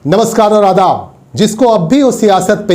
नमस्कार और आदाब। जिसको अब भी हो सियासत पे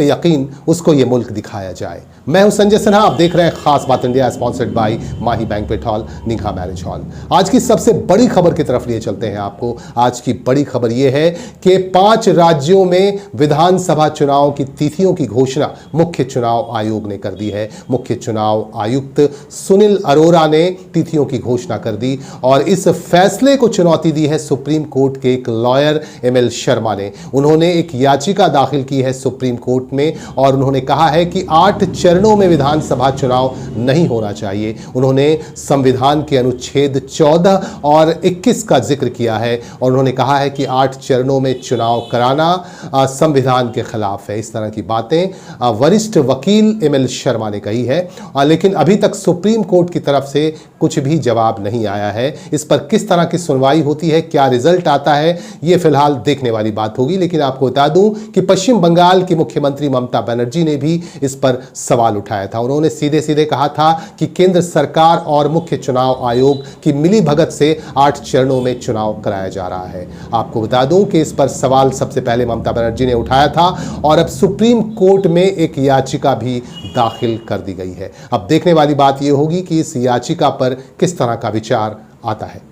यकीन, उसको ये मुल्क दिखाया जाए। मैं हूं संजय सिन्हा, आप देख रहे हैं खास बात India, sponsored by Mahi banquet hall, निघा मैरिज हॉल। आज की सबसे बड़ी खबर की तरफ लिए चलते हैं आपको। आज की बड़ी खबर यह है कि 5 राज्यों में विधानसभा चुनाव की तिथियों की घोषणा मुख्य चुनाव आयोग ने कर दी है। मुख्य चुनाव आयुक्त सुनील अरोरा ने तिथियों की घोषणा कर दी और इस फैसले को चुनौती दी है सुप्रीम कोर्ट के एक लॉयर ML शर्मा ने। उन्होंने एक याचिका दाखिल की है सुप्रीम कोर्ट में और उन्होंने कहा है कि 8 चरणों में विधानसभा चुनाव नहीं होना चाहिए। उन्होंने संविधान के अनुच्छेद 14 और 21 का जिक्र किया है और उन्होंने कहा है कि 8 चरणों में चुनाव कराना संविधान के खिलाफ है। इस तरह की बातें वरिष्ठ वकील ML शर्मा ने कही है, लेकिन अभी तक सुप्रीम कोर्ट की तरफ से कुछ भी जवाब नहीं आया है। इस पर किस तरह की सुनवाई होती है, क्या रिजल्ट आता है, यह फिलहाल देखने वाली बात होगी। लेकिन आपको बता दूं कि पश्चिम बंगाल की मुख्यमंत्री ममता बनर्जी ने भी इस पर सवाल उठाया था। उन्होंने सीधे सीधे कहा था कि केंद्र सरकार और मुख्य चुनाव आयोग की मिलीभगत से 8 चरणों में चुनाव कराया जा रहा है। आपको बता दूं कि इस पर सवाल सबसे पहले ममता बनर्जी ने उठाया था और अब सुप्रीम कोर्ट में एक याचिका भी दाखिल कर दी गई है। अब देखने वाली बात यह होगी कि इस याचिका पर किस तरह का विचार आता है।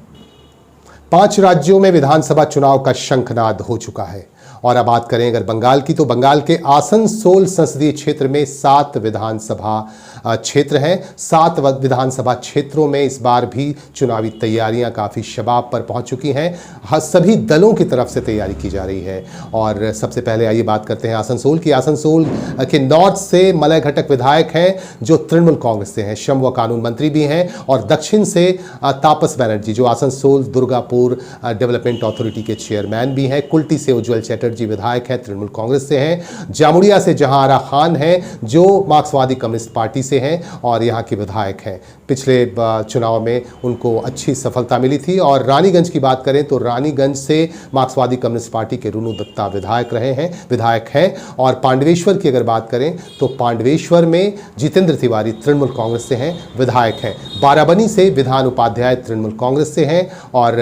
5 राज्यों में विधानसभा चुनाव का शंखनाद हो चुका है और अब बात करें अगर बंगाल की, तो बंगाल के आसनसोल संसदीय क्षेत्र में 7 विधानसभा क्षेत्र हैं। 7 विधानसभा क्षेत्रों में इस बार भी चुनावी तैयारियां काफ़ी शबाब पर पहुंच चुकी हैं। सभी दलों की तरफ से तैयारी की जा रही है और सबसे पहले आइए बात करते हैं आसनसोल की। आसनसोल के नॉर्थ से मलय घटक विधायक हैं जो तृणमूल कांग्रेस से हैं, श्रम व कानून मंत्री भी हैं, और दक्षिण से तापस बनर्जी जो आसनसोल दुर्गापुर डेवलपमेंट अथॉरिटी के चेयरमैन भी हैं। कुल्टी से उज्जवल चटर्जी विधायक हैं, तृणमूल कांग्रेस से हैं। जामुड़िया से जहांआरा खान हैं जो मार्क्सवादी कम्युनिस्ट पार्टी से हैं और यहाँ के विधायक हैं। पिछले चुनाव में उनको अच्छी सफलता मिली थी। और रानीगंज की बात करें तो रानीगंज से मार्क्सवादी कम्युनिस्ट पार्टी के रुनु दत्ता विधायक हैं। और पांडवेश्वर की अगर बात करें तो पांडवेश्वर में जितेंद्र तिवारी तृणमूल कांग्रेस से हैं, विधायक हैं। बाराबनी से विधान उपाध्याय तृणमूल कांग्रेस से हैं और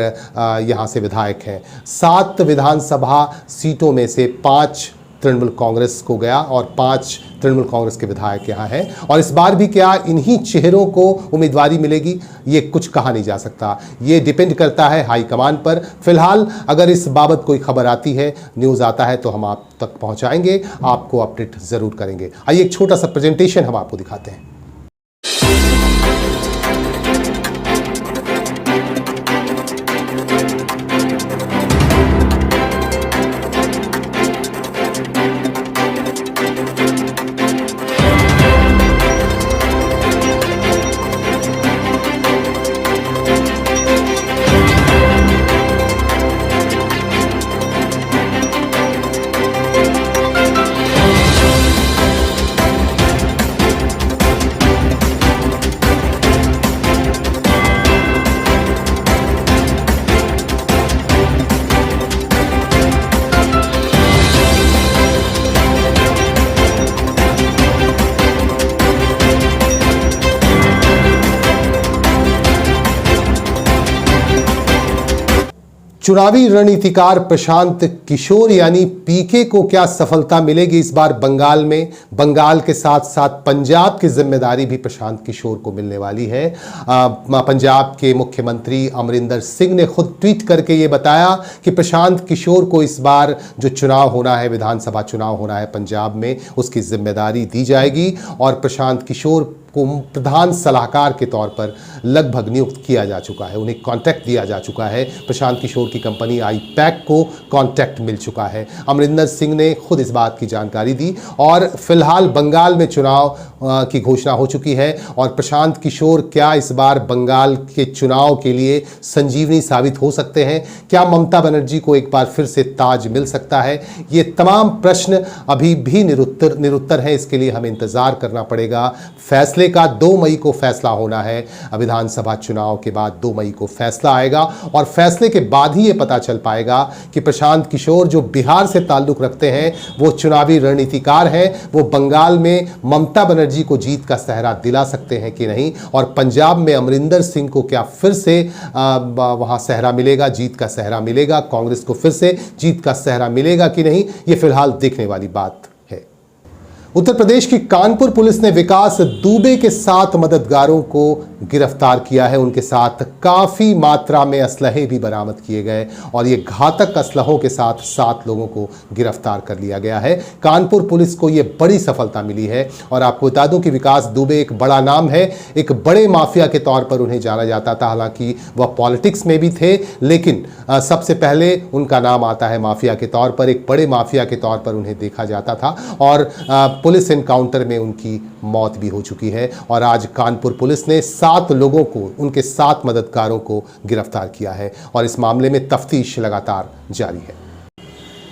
यहाँ से विधायक हैं। 7 विधानसभा सीटों में से 5 तृणमूल कांग्रेस को गया और 5 तृणमूल कांग्रेस के विधायक यहाँ हैं। और इस बार भी क्या इन्हीं चेहरों को उम्मीदवारी मिलेगी, ये कुछ कहा नहीं जा सकता। ये डिपेंड करता है हाईकमान पर। फिलहाल अगर इस बाबत कोई खबर आती है, न्यूज़ आता है तो हम आप तक पहुँचाएंगे, आपको अपडेट ज़रूर करेंगे। आइए एक छोटा सा प्रेजेंटेशन हम आपको दिखाते हैं। चुनावी रणनीतिकार प्रशांत किशोर यानी पीके को क्या सफलता मिलेगी इस बार बंगाल में? बंगाल के साथ साथ पंजाब की जिम्मेदारी भी प्रशांत किशोर को मिलने वाली है। पंजाब के मुख्यमंत्री अमरिंदर सिंह ने खुद ट्वीट करके ये बताया कि प्रशांत किशोर को इस बार जो चुनाव होना है, विधानसभा चुनाव होना है पंजाब में, उसकी जिम्मेदारी दी जाएगी और प्रशांत किशोर को प्रधान सलाहकार के तौर पर लगभग नियुक्त किया जा चुका है। उन्हें कॉन्ट्रैक्ट दिया जा चुका है। प्रशांत किशोर की कंपनी IPAC को कॉन्ट्रैक्ट मिल चुका है। अमरिंदर सिंह ने खुद इस बात की जानकारी दी और फिलहाल बंगाल में चुनाव की घोषणा हो चुकी है। और प्रशांत किशोर क्या इस बार बंगाल के चुनाव के लिए संजीवनी साबित हो सकते हैं? क्या ममता बनर्जी को एक बार फिर से ताज मिल सकता है? ये तमाम प्रश्न अभी भी निरुत्तर हैं। इसके लिए हमें इंतजार करना पड़ेगा। फैसले का 2 मई को फैसला होना है। विधानसभा चुनाव के बाद 2 मई को फैसला आएगा और फैसले के बाद ही ये पता चल पाएगा कि प्रशांत किशोर जो बिहार से ताल्लुक रखते हैं, वो चुनावी रणनीतिकार हैं, वो बंगाल में ममता बनर्जी बनर्जी को जीत का सेहरा दिला सकते हैं कि नहीं, और पंजाब में अमरिंदर सिंह को क्या फिर से वहां सेहरा मिलेगा, जीत का सेहरा मिलेगा, कांग्रेस को फिर से जीत का सेहरा मिलेगा कि नहीं, ये फिलहाल देखने वाली बात है। उत्तर प्रदेश की कानपुर पुलिस ने विकास दुबे के 7 मददगारों को गिरफ्तार किया है। उनके साथ काफी मात्रा में असलहे भी बरामद किए गए और ये घातक असलहों के साथ 7 लोगों को गिरफ्तार कर लिया गया है। कानपुर पुलिस को ये बड़ी सफलता मिली है और आपको बता दूं कि विकास दुबे एक बड़ा नाम है, एक बड़े माफिया के तौर पर उन्हें जाना जाता था। हालांकि वह पॉलिटिक्स में भी थे, लेकिन सबसे पहले उनका नाम आता है माफिया के तौर पर, एक बड़े माफिया के तौर पर उन्हें देखा जाता था और पुलिस एनकाउंटर में उनकी मौत भी हो चुकी है। और आज कानपुर पुलिस ने 7 लोगों को, उनके 7 मददगारों को गिरफ्तार किया है और इस मामले में तफ्तीश लगातार जारी है।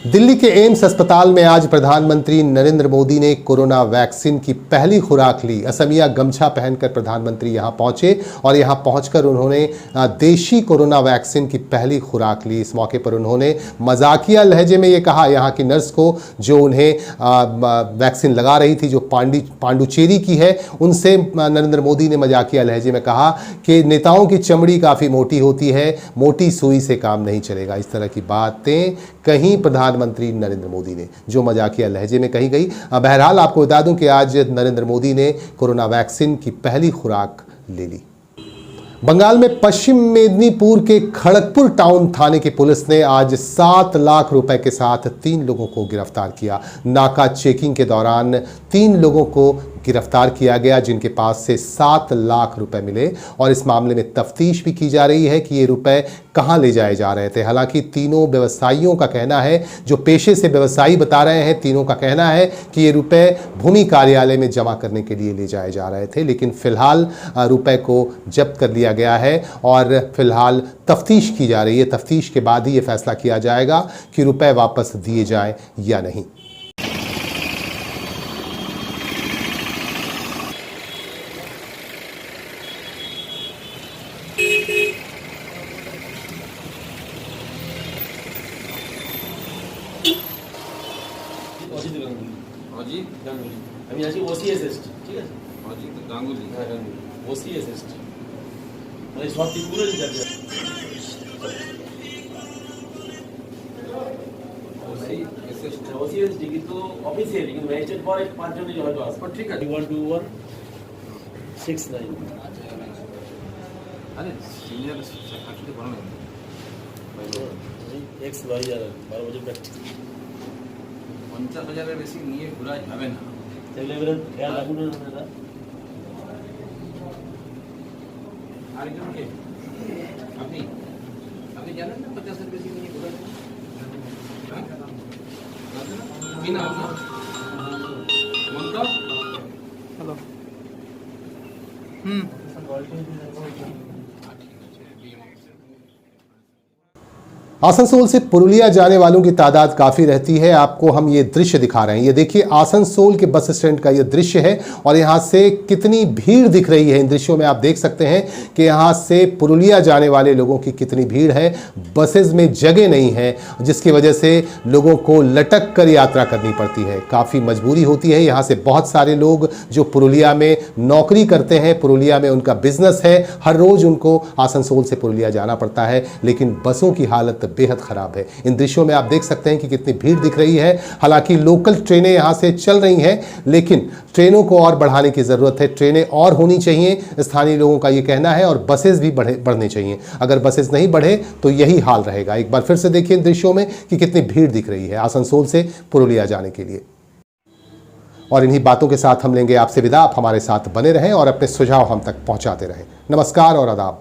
दिल्ली के एम्स अस्पताल में आज प्रधानमंत्री नरेंद्र मोदी ने कोरोना वैक्सीन की पहली खुराक ली। असमिया गमछा पहनकर प्रधानमंत्री यहां पहुंचे और यहां पहुंचकर उन्होंने देशी कोरोना वैक्सीन की पहली खुराक ली। इस मौके पर उन्होंने मजाकिया लहजे में ये कहा, यहां की नर्स को जो उन्हें वैक्सीन लगा रही थी, जो पांडुचेरी की है, उनसे नरेंद्र मोदी ने मजाकिया लहजे में कहा कि नेताओं की चमड़ी काफ़ी मोटी होती है, मोटी सुई से काम नहीं चलेगा। इस तरह की बातें कहीं प्रधानमंत्री नरेंद्र मोदी ने जो मजाकिया लहजे में कही गई। बहरहाल आपको बता दूं कि आज नरेंद्र मोदी ने कोरोना वैक्सीन की पहली खुराक ले ली। बंगाल में पश्चिम मेदिनीपुर के खड़गपुर टाउन थाने की पुलिस ने आज 7 लाख रुपए के साथ 3 लोगों को गिरफ्तार किया। नाका चेकिंग के दौरान 3 लोगों को गिरफ्तार किया गया जिनके पास से 7 लाख रुपए मिले और इस मामले में तफ्तीश भी की जा रही है कि ये रुपए कहां ले जाए जा रहे थे। हालांकि तीनों व्यवसायियों का कहना है, जो पेशे से व्यवसायी बता रहे हैं, तीनों का कहना है कि ये रुपए भूमि कार्यालय में जमा करने के लिए ले जाए जा रहे थे, लेकिन फिलहाल रुपए को जब्त कर लिया गया है और फिलहाल तफ्तीश की जा रही है। तफ्तीश के बाद ही ये फैसला किया जाएगा कि रुपए वापस दिए जाएं या नहीं। অজিত গাঙ্গুলি, আমি আছি ওসিএসএসটি, ঠিক আছে? অজিত গাঙ্গুলি, হ্যাঁ গাঙ্গুলি, ওসিএসএসটি, মানে সব টিমগুলো রিচার্জ আছে। ওসিএসটি কিন্তু অফিসিয়ালি, কিন্তু ম্যাজিস্ট্রেট পরে 5 জনই হয়তো আসবে। ঠিক আছে, 12169। আরে সিনিয়র সাক্ষীতে বলো না, এক্স লয়ার 12 বছর প্র্যাকটিস, 50,000-এর বেশি নিয়ে ঘোরা যাবে না। তাহলে এবারে খেয়াল রাখুন না। আরেকজন কে? আপনি জানেন না 50,000-এর বেশি নিয়ে ঘোরা যাবে না? মন্ত হ্যালো आसनसोल से पुरुलिया जाने वालों की तादाद काफ़ी रहती है। आपको हम ये दृश्य दिखा रहे हैं। ये देखिए आसनसोल के बस स्टैंड का ये दृश्य है और यहाँ से कितनी भीड़ दिख रही है। इन दृश्यों में आप देख सकते हैं कि यहाँ से पुरुलिया जाने वाले लोगों की कितनी भीड़ है। बसेज में जगह नहीं है, जिसकी वजह से लोगों को लटक कर यात्रा करनी पड़ती है। काफ़ी मजबूरी होती है। यहाँ से बहुत सारे लोग जो पुरुलिया में नौकरी करते हैं, पुरुलिया में उनका बिजनेस है, हर रोज़ उनको आसनसोल से पुरुलिया जाना पड़ता है, लेकिन बसों की हालत बेहद खराब है। इन दृश्यों में आप देख सकते हैं कि कितनी भीड़ दिख रही है। हालांकि लोकल ट्रेनें यहां से चल रही हैं, लेकिन ट्रेनों को और बढ़ाने की जरूरत है। ट्रेनें और होनी चाहिए, स्थानीय लोगों का यह कहना है, और बसेस भी बढ़ने चाहिए। अगर बसेस नहीं बढ़े तो यही हाल रहेगा। एक बार फिर से देखिए इन दृश्यों में कि कितनी भीड़ दिख रही है आसनसोल से पुरुलिया जाने के लिए। और इन्हीं बातों के साथ हम लेंगे आपसे विदा। आप हमारे साथ बने रहें और अपने सुझाव हम तक पहुंचाते रहें। नमस्कार और आदाब।